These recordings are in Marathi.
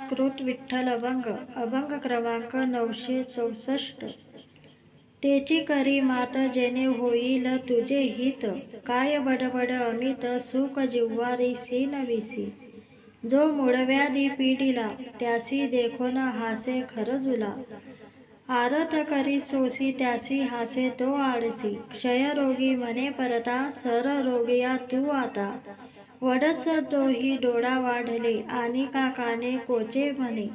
कृत विठ्ठल अभंग क्रमांक 964। तेची करी मात जेणे होईल तुझे हित, काय बडबड अमित सुख जिव्हारी सीन विसी। जो मूळव्याधी पीडिला त्यासी देखोन हासे खरजुला, आरत करी सोसी त्यासी हासे तो आळसी। क्षयरोगी म्हणे परता सर रोगिया तू आता, वडस तोही डोळा वाढले आणि काकाने कोचे म्हणे।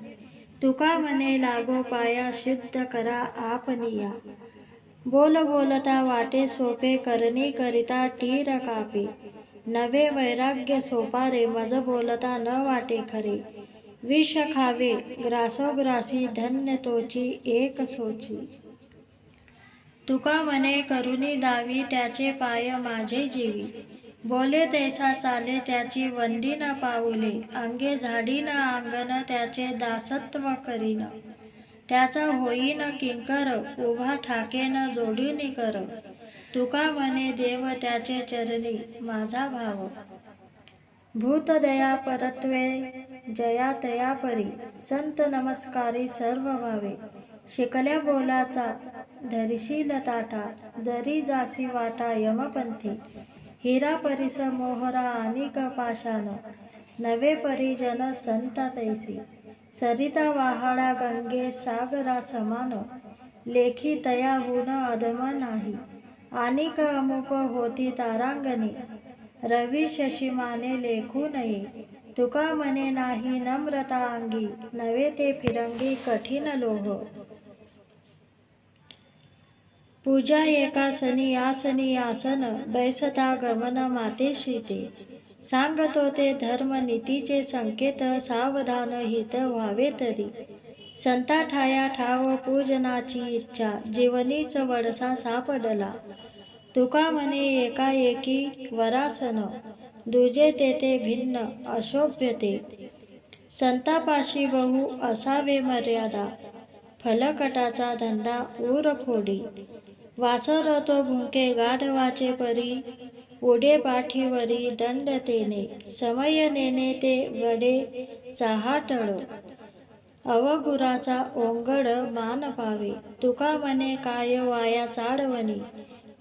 तुका म्हणे लागो पाया शुद्ध करा आपनिया, बोल बोलता वाटे सोपे करणी करिता टीर कापे। नवे वैराग्य सोपारे मज बोलता न वाटे खरे, विष खावे ग्रासोग्रासी धन्य तोची एक सोची। तुका म्हणे करुणी दावी त्याचे पाय माझे जीवी, बोले तैसा चाले त्याची वंदीन पाऊले। अंगे झाडीन अंगण त्याचे दासत्व करीन, त्याचा होईन किंकर उभा ठाकेन जोडीनी कर। तुका म्हणे देव त्याचे चरणी माझा भाव, भूत दया परत्वे जया तया परी। संत नमस्कारी सर्व भावे, शिकल्या बोलाचा धरिशील ताटा। जरी जासी वाटा यमपंथी, हिरा परिस मोहरा अनिक पाषाण। नवे परिजन संता तैसी, सरिता वाहाडा गंगे सागरा समान। लेखी तयाहून अधम नाही, अनिक अमुक होती तारांगणी। रवी शशिमाने लेखू नये, तुका म्हणे नाही नम्रता अंगी। नवे ते फिरंगी कठीण लोह, पूजा एकासनी आसनी आसन। बैसता गमन मातेशी ते, सांगतो ते धर्म नीतीचे संकेत। सावधान हित व्हावे तरी, संता ठाया ठाव पूजनाची इच्छा। जीवनीच वडसा सापडला, तुका म्हणे एकाएकी वरासन। दुजे तेथे भिन्न अशोभ्य ते, संतापाशी बहु असावे मर्यादा। फलकटाचा धंदा ऊर फोडी, वासर तो भुंके गाढवाचे परी। उडे पाठीवरी दंड तेने, समय नेने ते वडे चाहाटळ। अवगुराचा ओंगड मान पावे, तुका म्हणे काय वाया चाडवणी।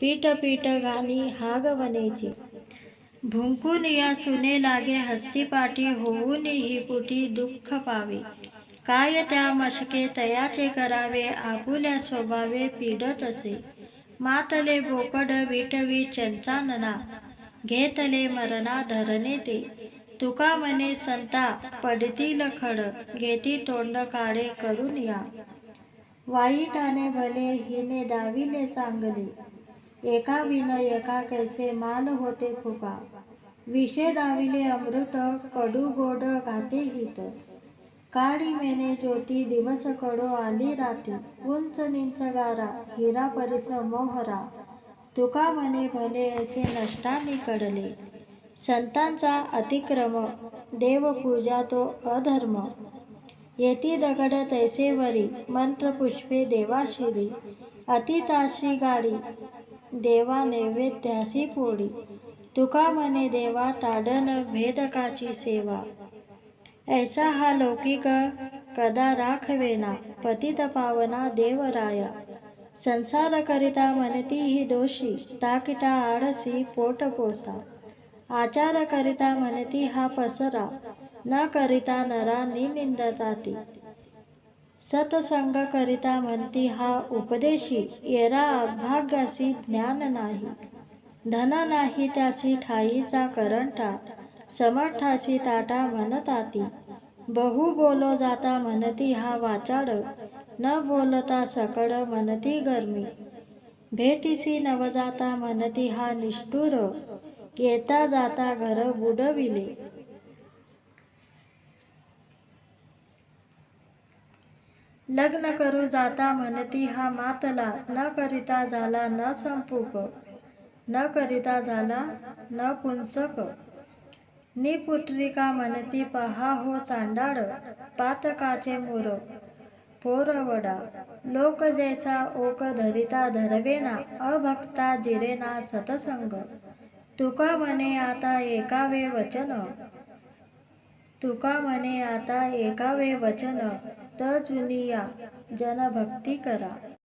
पीठ पीठ घाणी हागवणेची, भुंकून या सुने लागे हस्तीपाटी। होऊन ही पुटी दुःख पावे, काय त्या मशके तयाचे करावे। आपुल्या स्वभावे पीडत असे, मातले बोकड विटवी चंचानना। घेतले मरणा धरणे ते, तुका म्हणे संता पडतील खड। घेती तोंड काळे करून या, वाईटाने भले हिने दाविले चांगले। एका विन एका कैसे मान होते फुका, विषे दाविले अमृत कडू गोड घाते हित। काळी मेने ज्योती दिवस कडो आली राती, उंच नीच गारा हिरा परिस मोहरा। तुका म्हणे भले असे नष्टानी कडले, संतांचा अतिक्रम देवपूजा तो अधर्म। येती दगड तैसे वरी, मंत्र पुष्पे देवाशिरी। अतिताशी गाडी देवा नैवेद्यासी पोळी, तुका म्हणे देवा ताडन भेदकाची सेवा। ऐसा हा लौकिक कदा राखवेना, पतित पावना देवराया। संसार करिता म्हणती ही दोषी, ताकिटा आळसी पोट पोसा। आचार करिता म्हणती हा पसरा, न करिता नरा निंदताती। सतसंग करिता म्हणती हा उपदेशी, येरा अभाग्यासी ज्ञान नाही। धन नाही त्यासी ठाईचा करंटा, समर्थासी ताटा म्हणताती। बहु बोलो जाता म्हणती हा वाचाड, न बोलता सकळ म्हणती गरमी। भेटीसी नवजाता म्हणती हा निष्ठुर, येता जाता घर बुडविले। लग्न करू जाता म्हणती हा मातला, न करिता झाला न संपूक। न करिता झाला न पुंसक, निपुत्रिका म्हणती पहा हो चांडाळ। पातकाचे मूर पोरवडा, लोक जैसा ओक धरिता धरवेना। अभक्ता जिरेना सतसंग, तुका म्हणे आता ऐकावे वचन। तुका म्हणे आता ऐकावे वचन, तजुनिया जन भक्ती करा.